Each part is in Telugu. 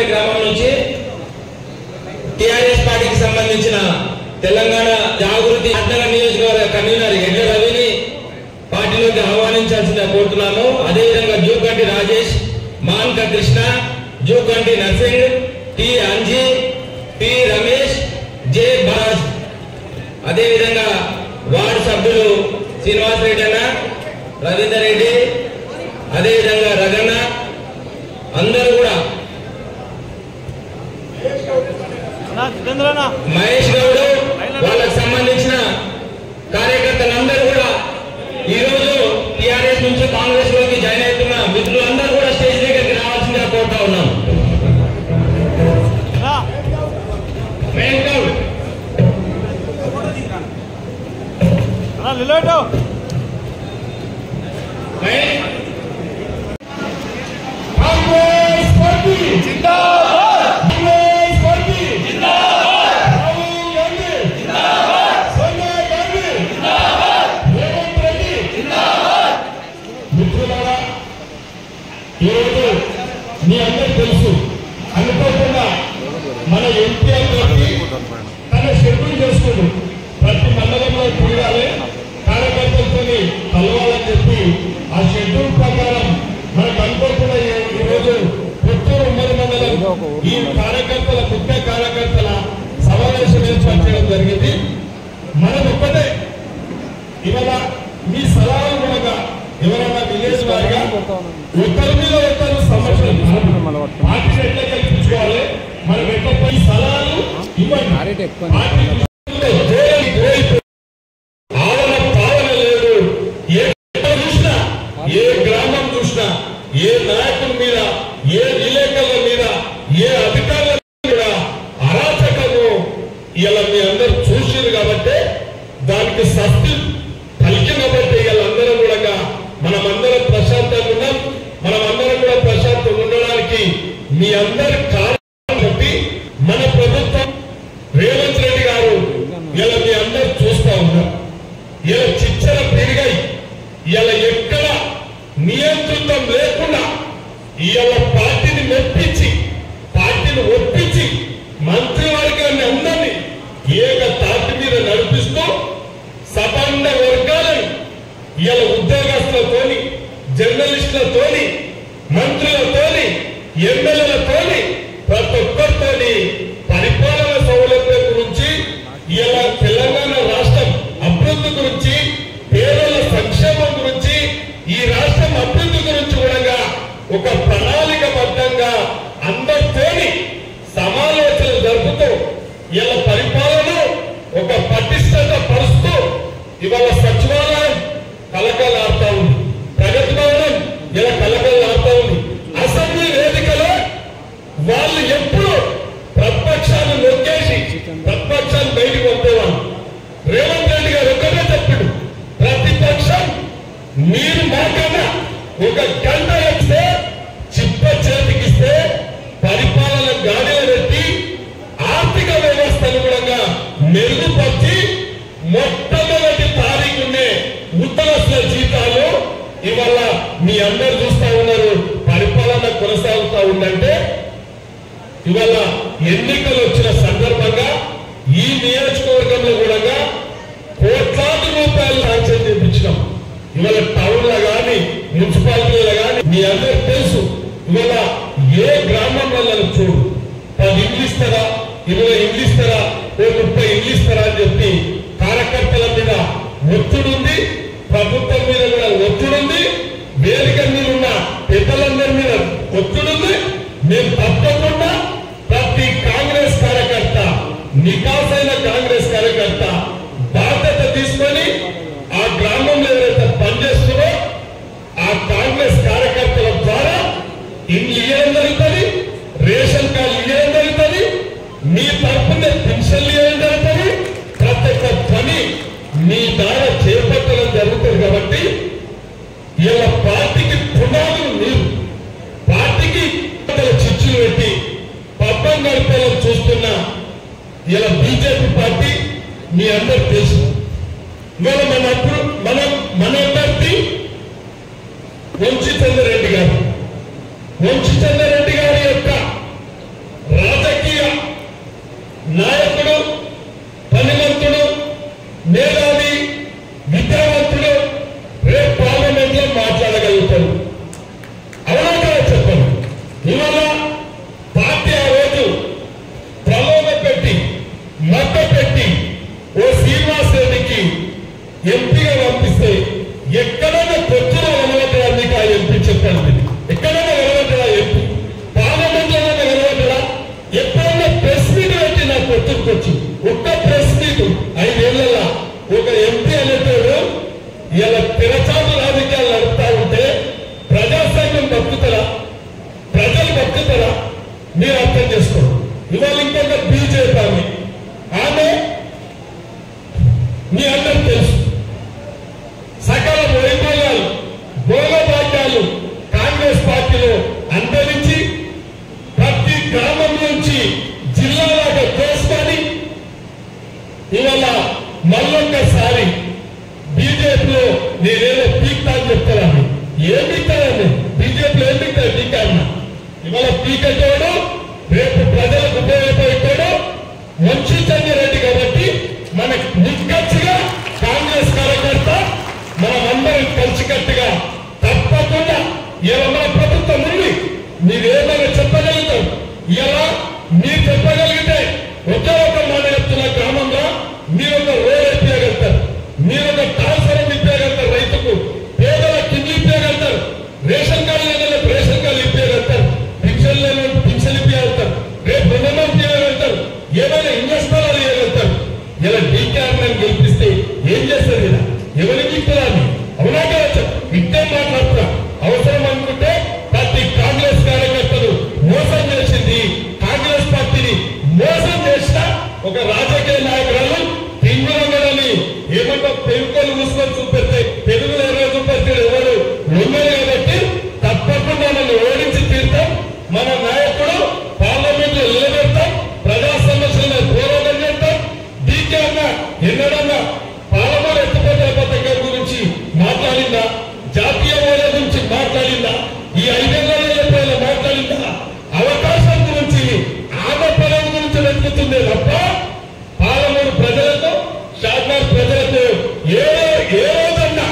గ్రామం నుంచి టిఆర్ఎస్ పార్టీకి సంబంధించిన తెలంగాణ జాగృతి నియోజకవర్గ కన్వీనర్ ఎడ్ల రవిని పార్టీలోకి ఆహ్వానించాల్సిన కోరుతున్నాను. అదేవిధంగా Jukanti Rajesh, Manka Krishna, Jukanti Narsing, T Anji, P Ramesh, J Baj, అదేవిధంగా వార్డు సభ్యులు శ్రీనివాస్ రెడ్డి అన్న, రవీందర్ రెడ్డి, అదేవిధంగా రగన్న, అందరూ కూడా మహేష్ గౌడ్ వాళ్ళకి సంబంధించిన కార్యకర్తలందరూ కూడా ఈ రోజు టిఆర్ఎస్ నుంచి కాంగ్రెస్ లోకి జాయిన్ అవుతున్న మిత్రులందరూ కూడా స్టేజ్ దగ్గరికి రావాల్సిందిగా కోరుతా ఉన్నాం. మీ అందరూ తెలుసు, అనుకోకుండా మన ఎంపీ అభ్యర్థి తన షెడ్యూల్ చేసుకుంటూ ప్రతి మండలంలో తిరగాలి, కార్యకర్తలతో కలవాలని చెప్పి ఆ షెడ్యూల్ ప్రకారం మనకు అనుకోకుండా ఈరోజు పుత్తూరు ఉమ్మడి మండలం ఈ కార్యకర్తల ముఖ్య కార్యకర్తల సమావేశం ఏర్పాటు చేయడం జరిగింది. మనం ఒక్కటే ఇవాళ మీ సలహాలు కూడా ఎవరైనా విలేజ్ వారిగా ఒకరి మీద ఒకరు సమస్యలు పార్టీని ఎట్లా కల్పించుకోవాలి, మనం ఎట్లా ఈ సలహాలు ఇవ్వండి. ఆవన పాలన లేదు, ఏ చూసినా, ఏ గ్రామం చూసినా, ఏ నాయకుల మీద, ఏ విలేకరుల మీద, ఏ అధికారుల మీద అరాచకము ఇలా మీ అందరూ చూసారు కాబట్టి దానికి సస్తి పలికిన బట్టి వీళ్ళందరం కూడా మనమందరం ప్రశాంతంగా ఉన్నాం. మనమందరం కూడా ప్రశాంతంగా ఉండడానికి మీ అందరి కారణం చెప్పి మన ప్రభుత్వం రేవంత్ రెడ్డి గారు ఇలా మీ అందరూ చూస్తా ఉన్నారు. ఇలా చిచ్చర పెరిగాయి, ఇలా ఎక్కడ నియంత్రితం లేకుండా ఇలా పార్టీని మెప్పించి, పార్టీని ఒప్పించి మంత్రివర్గాన్ని అందరినీ ఏక తాటి మీద నడిపిస్తూ సబండ వర్గాలను ఇలా ఉద్యోగస్తులతోని, జర్నలిస్టులతోని, మంత్రులతోని, ఎమ్మెల్యేలతోని, ప్రతి ఒక్కరితోని పరిపాలన సౌలభ్యం గురించి, ఇలా తెలంగాణ రాష్ట్రం అభివృద్ధి గురించి, పేదల సంక్షేమం గురించి, ఈ రాష్ట్రం అభివృద్ధి గురించి కూడా ఒక ప్రణాళికబద్ధంగా అందరితోని సమాలోచనలు జరుపుతూ ఇలా పరిపాలన ఒక పటిష్టత పరుస్తూ ఇవాళ సచివాలయం కలకలాడుతా ఉంది, ప్రగతి భవనం ఇలా కలకలాడుతా ఉంది. అసెంబ్లీ వేదికలో వాళ్ళు ఎప్పుడు ప్రతిపక్షాన్ని నొక్కేసి ప్రతిపక్షాన్ని బయటికి పంపేవాళ్ళు. రేవంత్ రెడ్డి గారు ఒక్కటే చెప్పాడు, ప్రతిపక్షం మీరు మాకన్నా ఒక గంట ఇస్తే, చిప్ప చేతికిస్తే పరిపాలన గాడిలో పెట్టి ఆర్థిక వ్యవస్థను కూడా మెరుగుపరిచి మొట్టమొదటి తారీఖునే ఉద్యోగస్తుల జీతాలు ఇవాళ మీ అందరు చూస్తా ఉన్నారు. పరిపాలన కొనసాగుతా ఉందంటే ఇవాళ ఎన్నికలు వచ్చిన సందర్భంగా ఈ నియోజకవర్గంలో కూడా కోట్లాది రూపాయలు శాంక్షన్ చేయించినాం. ఇవాళ టౌన్ లో గాని, మున్సిపాలిటీలో గాని మీ అందరికి తెలుసు. ఇవాళ ఏ గ్రామంలో చూడు 10 ఇళ్ళు ఇస్తారా, 20 ఇళ్ళు ఇస్తారా, 30 ఇళ్ళు ఇస్తారా అని చెప్పి కార్యకర్తల మీద ఒత్తిడి ఉంది, ప్రభుత్వం మీద కూడా ఒత్తిడి ఉంది, వేదిక మీద ఉన్న పెద్దలందరి మీద ఒత్తిడి ఉంది. మేము తప్పకుండా ప్రతి కాంగ్రెస్ కార్యకర్త, నికాసైన కాంగ్రెస్ కార్యకర్త బాధ్యత తీసుకొని ఆ గ్రామంలో ఎవరైతే పనిచేస్తున్నారో ఆ కాంగ్రెస్ కార్యకర్తల ద్వారా ఇల్లు ఇవ్వడం జరుగుతుంది, రేషన్ కార్డు ఇవ్వడం జరుగుతుంది, మీ తరఫున పెన్షన్లు ఇవ్వడం జరుగుతుంది. ప్రతి ఒక్క పని మీ ద్వారా చేపట్టడం జరుగుతుంది. కాబట్టి ఇలా పార్టీకి పునాదులు మీరు పార్టీకి చిచ్చులు పెట్టి పబ్బం గడిపేలా చూస్తున్న ఇలా బీజేపీ పార్టీ మీ అందరు తెలుసు. ఇవాళ మన అభ్యర్థి వంశీచంద్రరెడ్డి గారు. వంశీచంద్రరెడ్డి గారి యొక్క రాజకీయ నాయకుడు, పనిమంతుడు, మేధావి, విద్యావంతుడు, రేపు పార్లమెంట్ లో మాట్లాడగలుగుతాడు. అవునా కదా చెప్పండి. ఇవాళ పార్టీ ఆ రోజు ప్రలోభ పెట్టి మత పెట్టి ఓ శ్రీనివాస్ రెడ్డికి ఎంపీగా పంపిస్తే ఎక్కడైనా పొత్తులో వెలవడ్డా మీకు ఆ ఎంపీ చెప్పండి. ఎక్కడైనా వెలవడ్డా ఎంపీ పార్లమెంట్ లోనే వెలవడ్డా? ఎప్పుడైనా ప్రెస్ మీట్ పెట్టి నా పొత్తుకు వచ్చి ఒక్క ప్రెస్ మీట్ 5 ఏళ్లలో ఒక ఎంపీ అనేటోడు ఇలా తెరచాటు రాజకీయాలు నడుపుతా ఉంటే ప్రజాస్వామ్యం బతుకుతారా? ప్రజలు బతుకుతారా? మీరు అర్థం చేసుకోండి. ఇవాళ ఇంకొక బీజేపీ ఆమె మీ అందరూ తెలుసు. సకల వైభవాలు, భోగభాగ్యాలు కాంగ్రెస్ పార్టీలో అంతరించి ప్రతి గ్రామం నుంచి జిల్లాలాగా తోసుకొని ఇవాళ మళ్ళొక్కసారి బీజేపీలో నేనేదో పీక్తా అని చెప్తాను. ఏం పీక్తానండి? బీజేపీలో ఏం పీక్తారు? పీకాన్న ఇవాళ పీకటోడు రేపు ప్రజలకు ఉపయోగపడేటోడు వంశీచంద్రరెడ్డి కాబట్టి మనకు నిక్కచ్చిగా కాంగ్రెస్ కార్యకర్త మనమందరం కలిసికట్టుగా తప్పకుండా ఇలా ప్రభుత్వం ఉంది. మీరేమైనా చెప్పగలుగుతాం. ఇలా మీరు చెప్పగలిగితే ఒకే ఒక మాట చెప్తున్న గ్రామంలో మీరు ఒక రోడ్ ఇప్పగలుగుతారు, మీరు ఒక ట్రాన్స్ఫార్మర్ ఇప్పగలుగుతారు, రైతుకు పేదలకు కింది ఇప్పగలుగుతారు, రేషన్ కార్డు లేని రేషన్ కార్డు ఇప్పగలుగుతారు, పింఛన్ లేని పింఛన్ ఇప్పగలుగుతారు, రేపు రుణం ఇప్పగలుగుతారు, ఏమైనా ఇన్వెస్టర్లు ఇవ్వగలుగుతారు. ఇలా డీకేఆర్ని గెలిపిస్తే ఏం చేస్తారు? ఇలా ఎవరికి ఇస్తున్నాను? అవునా కదా? ఇట్టే మాట్లాడుతున్నా. అవసరం అనుకుంటే ప్రతి కాంగ్రెస్ కార్యకర్తలు మోసం చేసింది, కాంగ్రెస్ పార్టీని మోసం చేసిన ఒక రాజకీయ నాయకురాలు తింగులని ఏమంటా పెరుగులు మూసుకొని చూపెడితే తెలుగులో ఎవరు చూపెడితే ఎవరు ఉన్నారు కాబట్టి తప్పకుండా నన్ను ఓడించి తీరుతాం. మన నాయకుడు పార్లమెంట్ లో నిలబెడతాం, ప్రజా సమస్యలను పోరాటం చేస్తాం. డీకే అన్న ఎన్నడన్నా పాలమూరు ఎత్తిపోతల పథకం గురించి మాట్లాడిందా? జాతీయ హోదా గురించి మాట్లాడిందా? ఈ 5 ఏళ్లలో ఎప్పుడైనా మాట్లాడిందా? అవకాశం గురించి, ఆమె పదవి గురించి వెతుకుతుందే తప్ప పాలమూరు ప్రజలతో, షాద్నగర్ ప్రజలతో ఏ రోజన్నా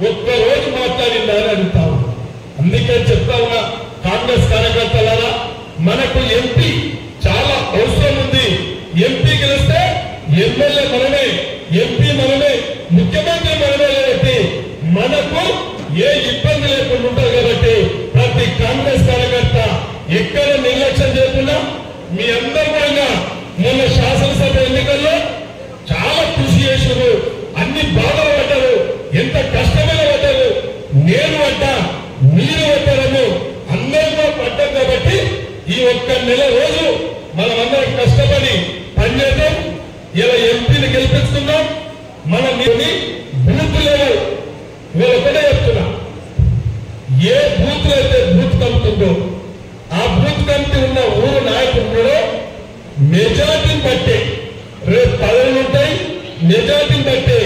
ఒక్కరోజు మాట్లాడిందా అని అడుగుతాము. అందుకే చెప్తా ఉన్నా కాంగ్రెస్ కార్యకర్తలారా, మనకు ఎంపీ చాలా అవసరం ఉంది. ఎంపీ గెలిస్తే ఎమ్మెల్యే మనమే, ఎంపీ మనమే, ముఖ్యమంత్రి మనమే. కాబట్టి మనకు ఏ ఇబ్బంది లేకుండా ఉంటారు. కాబట్టి ప్రతి కాంగ్రెస్ కార్యకర్త ఎక్కడ నిర్లక్ష్యం చేయకుండా మీ అందరూ కూడా మొన్న శాసనసభ ఎన్నికల్లో చాలా కృషి చేశారు, అన్ని బాధలు పడ్డారు, ఎంత కష్టమైన పడ్డారు. నేను పడ్డా, మీరు పడ్డారని అందరిలో పడ్డాం. కాబట్టి ఈ ఒక్క నెల రోజు మనం అందరం కష్టపడి పనిచేద్దాం. ఇలా ఎంపీని గెలిపిస్తున్నాం. మనం బూత్ లెవెల్ ఇవాళ ఒకటే చెప్తున్నా, ఏ బూత్ లో అయితే బూత్ కమిటీ ఉందో ఆ బూత్ కమిటీ ఉన్న ఊరు నాయకుడు మెజార్టీని బట్టే రేపు పదవులు ఉంటాయి, మెజార్టీని బట్టే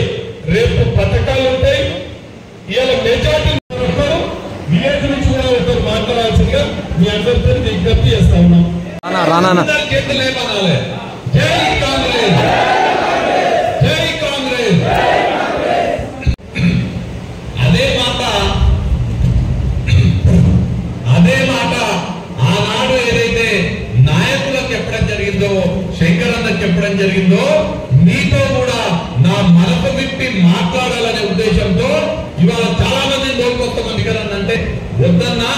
రేపు పథకాలు ఉంటాయి. ఇలా మెజార్టీ విలేజ్ నుంచి కూడా ఒకరు మాట్లాడాల్సిందిగా మీ అందరితో విజ్ఞప్తి చేస్తా ఉన్నాం. చేతులే పనాలి. జై కాంగ్రెస్, జై కాంగ్రెస్. అదే మాట ఆనాడు ఏదైతే నాయకులకు చెప్పడం జరిగిందో, శంకరన్న చెప్పడం జరిగిందో, మీతో కూడా నా మనసు విప్పి మాట్లాడాలనే ఉద్దేశంతో ఇవాళ చాలా మంది లోకొస్తామంది కదంటే వద్దన్నా,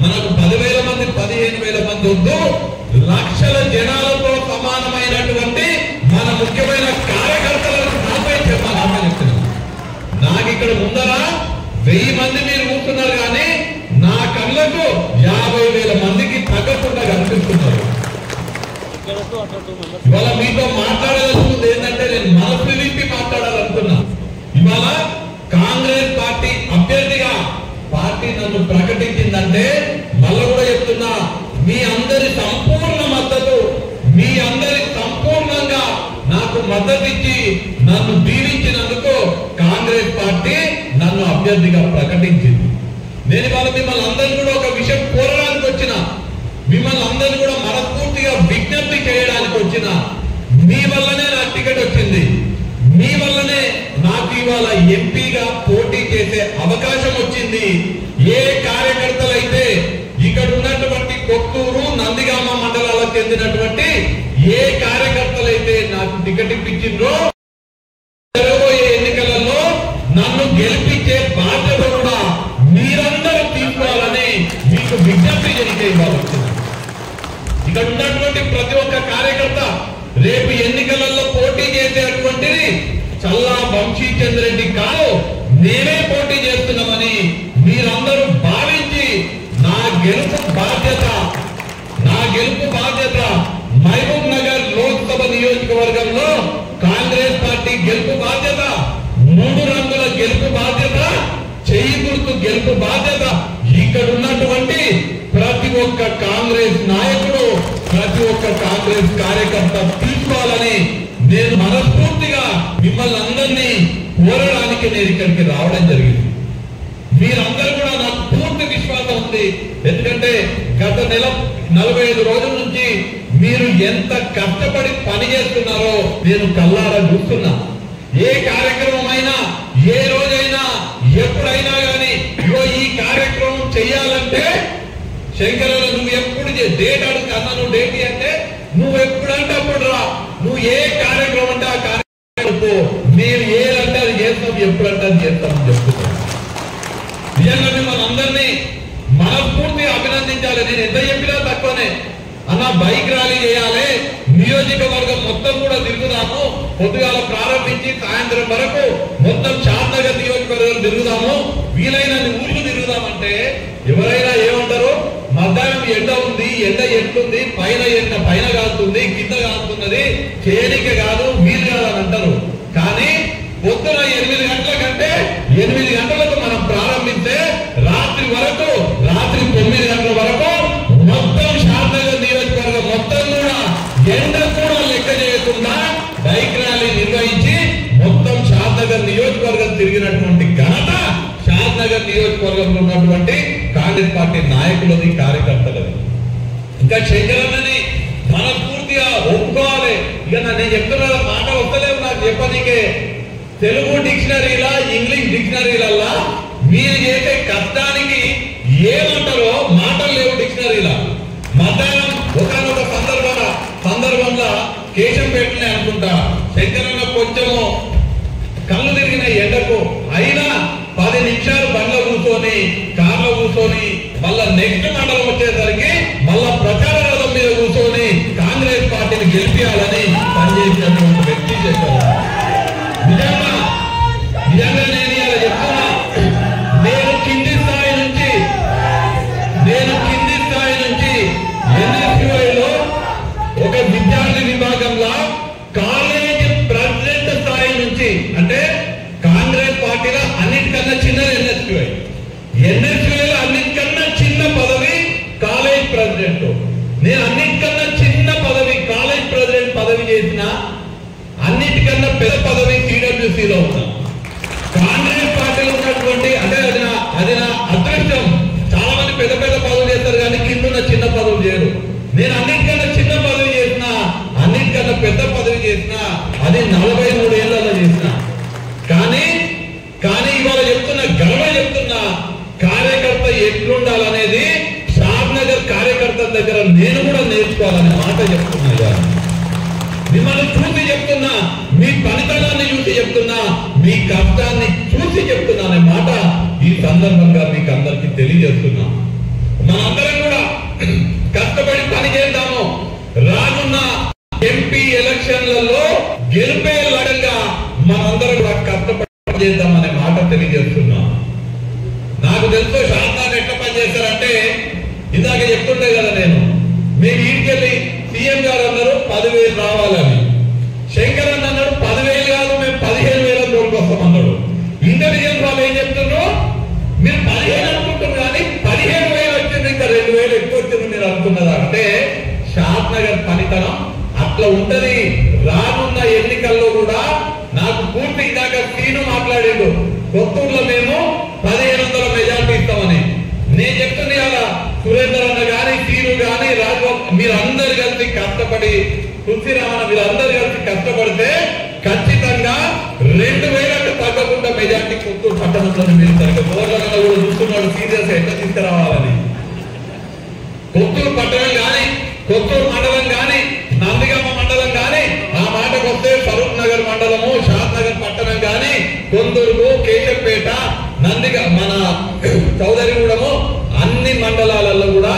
మనకు 10,000 మంది 15,000 మంది వద్దు, లక్షల జనాలతో సమానమైనటువంటి మన ముఖ్యమైన కార్యకర్తలను నాపై చెప్పాలని చెప్తున్నాను. నాకు ఇక్కడ ముందరా 1000 మంది మీరు కూర్చున్నారు, కానీ నా కళ్ళకు 50,000 మందికి తగ్గకుండా కనిపిస్తున్నారు. ఇవాళ మీతో మాట్లాడాలనుకుంది ఏంటంటే నేను మనసు విప్పి మాట్లాడాలనుకున్నా. ఇవాళ కాంగ్రెస్ పార్టీ అభ్యర్థిగా పార్టీ నన్ను ప్రకటించిందంటే మళ్ళీ కూడా చెప్తున్నా, మీ అందరి సంపూర్ణ మద్దతు, మీ అందరి సంపూర్ణంగా నన్ను దీవించినందుకు కాంగ్రెస్ పార్టీ నన్ను అభ్యర్థిగా ప్రకటించింది. నేను వాళ్ళ మిమ్మల్ని అందరినీ కూడా ఒక విషయం కోరడానికి వచ్చిన, మిమ్మల్ని అందరినీ కూడా మనస్ఫూర్తిగా విజ్ఞప్తి చేయడానికి వచ్చిన. మీ వల్లనే నాకు టికెట్ వచ్చింది, మీ వల్లనే నాకు ఇవాళ ఎంపీగా పోటీ చేసే అవకాశం వచ్చింది. ఏ కార్యకర్తలైతే ఇక్కడ ఉన్నటువంటి కొత్తూరు నందిగామ మండలాలకు చెందినటువంటి ఏ కార్యకర్తలైతే నాకు టికెట్ ఇప్పించిండ్రో జరగబోయే ఎన్నికలలో నన్ను గెలిపించే బాధ్యత కూడా మీరందరూ తీసుకోవాలని మీకు విజ్ఞప్తి చేయవచ్చు. ఇక్కడ ఉన్నటువంటి ప్రతి ఒక్క కార్యకర్త రేపు ఎన్నికలలో పోటీ చేసేటువంటిది చల్లా వంశీచంద్ర రెడ్డి కాదు, నేనే పోటీ చేస్తున్నామని మీరందరూ భావించి నా గెలుపు బాధ్యత మహబూబ్ నగర్ లోక్సభ నియోజకవర్గంలో కాంగ్రెస్ పార్టీ గెలుపు బాధ్యత, 3 రంగుల గెలుపు బాధ్యత, చెయ్యి గుర్తు గెలుపు బాధ్యత ఇక్కడ ఉన్నటువంటి ప్రతి ఒక్క కాంగ్రెస్ నాయకుడు, ప్రతి ఒక్క కాంగ్రెస్ కార్యకర్త తీసుకోవాలని నేను మనస్ఫూర్తిగా మిమ్మల్ని అందరినీ కోరడానికి నేను ఇక్కడికి రావడం జరిగింది. మీరందరూ కూడా నాకు పూర్తి విశ్వాసం ఉంది. ఎందుకంటే గత నెల 45 రోజుల నుంచి మీరు ఎంత కష్టపడి పని చేస్తున్నారో నేను కళ్ళారా చూస్తున్నా. ఏ కార్యక్రమం అయినా, ఏ రోజైనా, ఎప్పుడైనా కానీ ఈ కార్యక్రమం చెయ్యాలంటే శంకరన్న నువ్వు ఎప్పుడు డేట్ అడుగుతున్నా, నువ్వు డేట్ అంటే నువ్వు ఎప్పుడంటే అప్పుడు రా, నువ్వు ఏ కార్యక్రమం అంటే ఆ కార్యక్రమం మేము ఏదంటే అది చేస్తాం, ఎప్పుడంటే అది చేస్తామని చెప్తున్నాను. నిజంగా మిమ్మల్ని అందరినీ మనస్ఫూర్తిగా అభినందించాలి. నేను ఎంత చెప్పినా తక్కువనే. అన్న బైక్ ర్యాలీ చేయాలి, నియోజకవర్గం మొత్తం కూడా తిరుగుదాము, పొద్దుగాల ప్రారంభించి సాయంత్రం వరకు మొత్తం షాద్నగర్ నియోజకవర్గం తిరుగుదాము, వీలైనన్ని ఊళ్ళు తిరుగుదామంటే ఎవరైనా ఏమంటారు, మధ్యాహ్నం ఎండ ఉంది, ఎండ ఎట్లుంది, పైన కాలుతుంది, కింద కాలుతున్నది, చేరిక కాదు, వీలు కాదని అంటారు. కానీ పొద్దున 8 గంటల కంటే 8 గంటలకు మనం ప్రారంభిస్తే రాత్రి 9 గంటల వరకు మొత్తం షాద్నగర్ నియోజకవర్గం మొత్తం కూడా ఎండ కూడా లెక్క చేయకుండా బైక్ ర్యాలీ నిర్వహించి మొత్తం షాద్నగర్ నియోజకవర్గం తిరిగినటువంటి ఘనత షాద్నగర్ నియోజకవర్గంలో ఉన్నటువంటి కాంగ్రెస్ పార్టీ నాయకులది, కార్యకర్తలది. ఇంకా శంకరన్నని మనస్ఫూర్తిగా ఒప్పుకోవాలి. ఇక నేను చెప్తున్నా మాట వస్తలేవు నాకు చెప్పనీకే. తెలుగు డిక్షనరీలా, ఇంగ్లీష్ డిక్షనరీలల్లా మీరు చేసే కష్టానికి ఏమంటారో మాటలు లేవు డిక్షనరీలా. మధ్యాహ్నం ఒకనొక సందర్భంలో కేశంపేటనే అనుకుంటా శంకరన్న కొంచెము కళ్ళు తిరిగిన ఎండకు అయినా 10 నిమిషాలు బండ్లో కూర్చొని, కార్లో కూర్చొని, మళ్ళా నెక్స్ట్ మండలం వచ్చేసరికి మళ్ళా ప్రచార రథం మీద కూర్చొని కాంగ్రెస్ పార్టీని గెలిపించాలని పనిచేసినటువంటి వ్యక్తి చెప్పారు. నిజంగా నేను ఇలా చెప్తున్నా. నేను కింది స్థాయి నుంచి NSUIలో ఒక విద్యార్థి విభాగంలో కాలేజ్ ప్రెసిడెంట్ స్థాయి నుంచి, అంటే కాంగ్రెస్ పార్టీలో అన్నిటికన్నా చిన్నది NSUIలో అన్నిటికన్నా చిన్న పదవి కాలేజ్ ప్రెసిడెంట్. నేను అన్నిటికన్నా చిన్న పదవి కాలేజ్ ప్రెసిడెంట్ పదవి చేసిన, అన్నిటికన్నా పెద్ద పదవి CWCలో ఉన్నా. కాంగ్రెస్ పార్టీలో ఉన్నటువంటి అంటే అది నా అదృష్టం. చాలా మంది పెద్ద పదవులు చేస్తారు కానీ కింద చిన్న పదవులు చేయరు. నేను అన్నిటికన్నా చిన్న పదవి చేసిన, అన్నిటికన్నా పెద్ద పదవి చేసిన, అది 43 ఏళ్లలో చేసిన. కానీ ఇవాళ చెప్తున్నా కార్యకర్త ఎట్లుండాలనేది షాద్నగర్ కార్యకర్తల దగ్గర నేను కూడా నేర్చుకోవాలనే మాట చెప్తున్నా. మిమ్మల్ని చూసి చెప్తున్నా, మీ పనితనాన్ని చూసి చెప్తున్నా, మీ కష్టాన్ని చూసి చెప్తున్నా అనే మాట ఈ సందర్భంగా మీకు అందరికీ తెలియజేస్తున్నా. మనందరం కూడా కష్టపడి పని చేద్దాము. రానున్న ఎంపీ ఎలక్షన్లలో గెలిపే లడంగా మనందరం కూడా కష్టపడి చేద్దామనే మాట తెలియజేస్తున్నా. నాకు తెలుసు షాద్నగర్ ఎట్లా పని చేస్తారంటే, ఇందాక చెప్తుండే కదా నేను, మేము ఇంటికెళ్ళి సీఎం గారు అన్నారు 10,000 రావాలని, శంకర్ అన్నాడు 10,000 కాదు మేము 15,000 తోలుకొస్తాం అన్నాడు. ఇంటెలిజెన్స్ వాళ్ళు ఏం చెప్తున్నారు, మీరు 15 అనుకుంటున్నారు కానీ 15,000 వచ్చింది, ఇంకా 2,000 ఎక్కువ వచ్చింది మీరు అనుకున్నదా అంటే షాద్నగర్ పనితనం అట్లా ఉంటది. రానున్న ఎన్నికల్లో కూడా పూర్తి ఇందాక సీను మాట్లాడిండు, కొత్తూరులో మేము 1500 మెజార్టీ ఇస్తామని. నేను చెప్తుంది కదా, సురేందర్ అన్న గాని, సీను గాని, రాఘవ, మీరందరు కలిసి కష్టపడి, తులసిరామన్న మీరందరు కలిసి కష్టపడితే ఖచ్చితంగా 2000కు తగ్గకుండా మెజార్టీ కొత్తూరు పట్టణంలో మీరు సరిగ్గా బోర్ల కూడా చూస్తున్నాడు సీరియస్ ఎట్లా తీసుకురావాలని. కొత్తూరు పట్టణం గాని, కొత్తూరు మండలం గాని, నందిగామ మండలం గాని, ఆ మాటకు వస్తే ఫరూక్ నగర్ మండలము, షాద్ నగర్ పట్టణం గాని, కొందూరు, కేశంపేట, మన చౌదరిగూడము, అన్ని మండలాలలో కూడా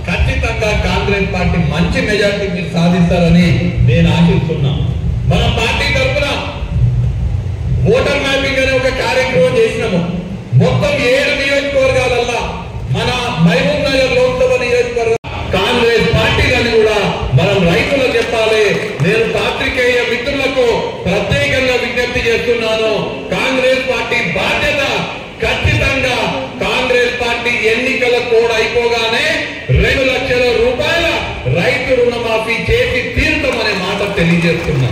ఖచ్చితంగా కాంగ్రెస్ పార్టీ మంచి మెజార్టీ మీరు సాధిస్తారని నేను ఆశిస్తున్నా. మన పార్టీ తరఫున ఓటర్ మ్యాపింగ్ అనే ఒక కార్యక్రమం చేసినాము. మొత్తం 7 నియోజకవర్గాలల్లో మన మహబూబ్ నగర్ లోక్సభ నియోజకవర్గం కాంగ్రెస్ పార్టీ అని కూడా మనం రైతులకు చెప్పాలి. నేను పాత్రికేయ మిత్రులకు ప్రత్యేకంగా విజ్ఞప్తి చేస్తున్నాను. కాంగ్రెస్ పార్టీ బాధ్యత ఖచ్చితంగా కాంగ్రెస్ పార్టీ ఎన్నికల కోడ్ అయిపోగానే 2 లక్షల రూపాయల రైతు రుణమాఫీ చేసి తీరుతామనే మాట తెలియజేస్తున్నా.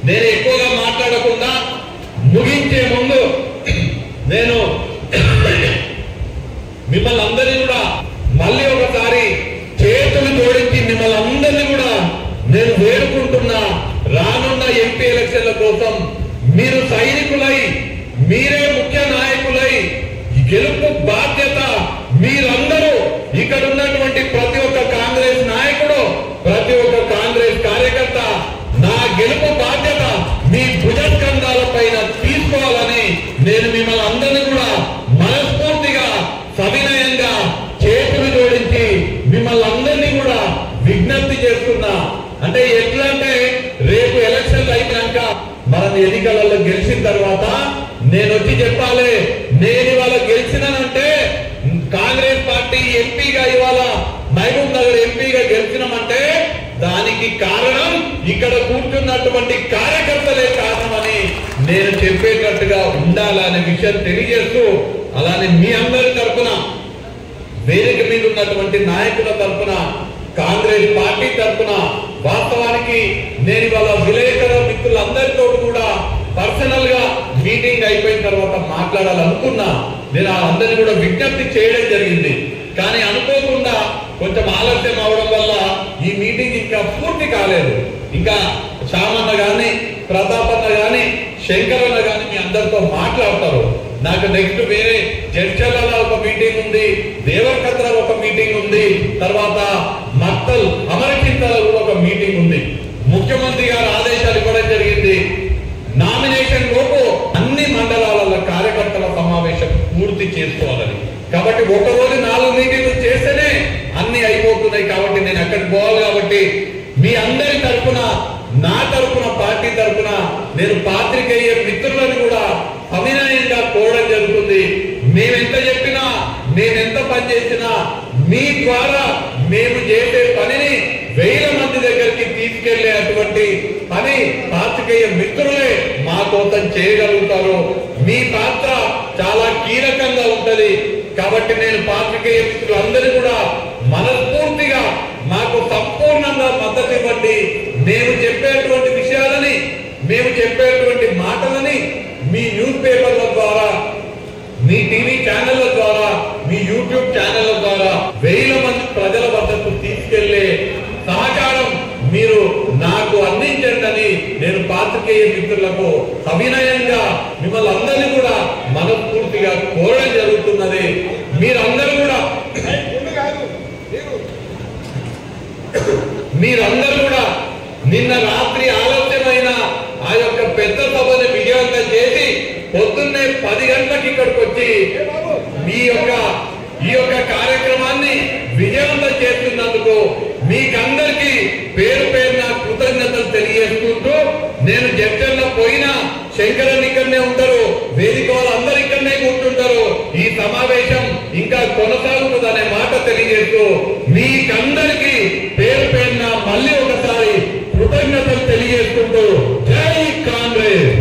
నేను ఎక్కువగా మాట్లాడకుండా ముగించే ముందు నేను మిమ్మల్ని అందరినీ కూడా మళ్ళీ ఒకసారి చేతులు జోడించి మిమ్మల్ని అందరినీ కూడా నేను వేడుకుంటున్నా. రానున్న ఎంపీ ఎలక్షన్ల కోసం మీరు సైనికులై, మీరే ముఖ్య నాయకులై, గెలుపు బాధ్యత మీరందరూ, ఇక్కడ ఉన్నటువంటి ప్రతి ఒక్క కాంగ్రెస్ నాయకుడు, ప్రతి ఒక్క కాంగ్రెస్ కార్యకర్త నా గెలుపు బాధ్యత మీ భుజస్కంధాల పైన తీసుకోవాలని నేను మిమ్మల్ని అందరినీ కూడా మనస్ఫూర్తిగా సవినయంగా చేతులు జోడించి మిమ్మల్ని అందరినీ కూడా విజ్ఞప్తి చేస్తున్నా. అంటే ఎట్లా అంటే రేపు ఎలక్షన్లు అయినాక మనం ఎన్నికలలో గెలిచిన తర్వాత నేను వచ్చి చెప్పాలి, నేను ఇవాళ గెలిచినానంటే కాంగ్రెస్ పార్టీ ఎంపీగా ఇవాళ మహబూబ్ నగర్ ఎంపీగా గెలిచినామంటే దానికి కారణం ఇక్కడ కూర్చున్నటువంటి కార్యకర్తలే కారణమని నేను చెప్పేటట్టుగా ఉండాలనే విషయం తెలియజేస్తూ, అలానే మీ అందరి తరఫున, వేదిక మీద ఉన్నటువంటి నాయకుల తరఫున, కాంగ్రెస్ పార్టీ తరఫున, వాస్తవానికి నేను ఇవాళ విలేకరుల మిత్రులందరితో కూడా పర్సనల్ గా మీటింగ్ అయిపోయిన తర్వాత మాట్లాడాలనుకున్నా. నేను అందరినీ కూడా విజ్ఞప్తి చేయడం జరిగింది. కానీ అనుకోకుండా కొంచెం ఆలస్యం అవడం వల్ల ఈ మీటింగ్ ఇంకా పూర్తి కాలేదు. ఇంకా శ్యామన్న గాని, ప్రతాపన్న గాని, శంకరన్న గాని మీ అందరితో మాట్లాడతారు. నాకు నెక్స్ట్ వేరే జడ్చర్లలో ఒక మీటింగ్ ఉంది, దేవరకద్ర ఒక మీటింగ్ ఉంది, తర్వాత మత్తల్ అమరచింతలో కూడా ఒక మీటింగ్ ఉంది. ముఖ్యమంత్రి గారు ఆదేశాలు ఇవ్వడం జరిగింది, నామినేషన్ లోపు అన్ని మండలాల కార్యకర్తల సమావేశం పూర్తి చేసుకోవాలని. కాబట్టి ఒక రోజు 4 మీటింగ్లు చేస్తేనే అన్ని అయిపోతున్నాయి. కాబట్టి నేను అక్కడికి పోవాలి. కాబట్టి మీ అందరి తరఫున, నా తరఫున, పార్టీ తరఫున నేను పాత్రికేయ మిత్రులను కూడా అవినయంగా కోరడం జరుగుతుంది. మేమెంత చెప్పినా, మేమెంత పని చేసినా మీ ద్వారా మేము చేసే పనిని 1000 మంది దగ్గరికి తీసుకెళ్లే అటువంటి పని పాత్రికేయ మిత్రులే మా కోసం చేయగలుగుతారు. మీ పాత్ర చాలా కీలకంగా ఉంటది. కాబట్టి నేను పాత్రికేయ మిత్రులందరూ కూడా మనస్ఫూర్తిగా మాకు సంపూర్ణంగా మద్దతు ఇవ్వండి. మేము చెప్పేటువంటి విషయాలని, మేము చెప్పేటువంటి మాటలని మీ న్యూస్ పేపర్ల ద్వారా, మీ టీవీ ఛానళ్ల ద్వారా, మీ యూట్యూబ్ ఛానళ్ల ద్వారా 1000 మంది ప్రజల వద్దకు తీసుకెళ్లే సహకారం మీరు నాకు అందించండి అని నేను పాత్రికేయ మిత్రులకు అవినయంగా మిమ్మల్ని అందరినీ కూడా మనస్ఫూర్తిగా కోరడం జరుగుతున్నది. మీరందరూ కూడా నిన్న రాత్రి ఆలస్యమైన ఆ యొక్క పెద్ద సభను విజయవంతం చేసి పొద్దున్నే 10 గంటలకు ఇక్కడికి వచ్చి ఈ యొక్క కార్యక్రమాన్ని విజయవంతం చేస్తున్నందుకు మీకందరికీ పేరు పేరున కృతజ్ఞతలు తెలియజేసుకుంటూ, నేను జడ్చర్లో పోయినా శంకరన్ ఇక్కడనే ఉంటారు, వేదిక వాళ్ళందరూ ఇక్కడనే కూర్చుంటారు. ఈ సమావేశం ఇంకా కొనసాగుతుందనే మాట తెలియజేస్తూ మీకందరికీ పేరు పేరున మళ్ళీ ఒకసారి కృతజ్ఞతలు తెలియజేసుకుంటూ జై కాంగ్రెస్.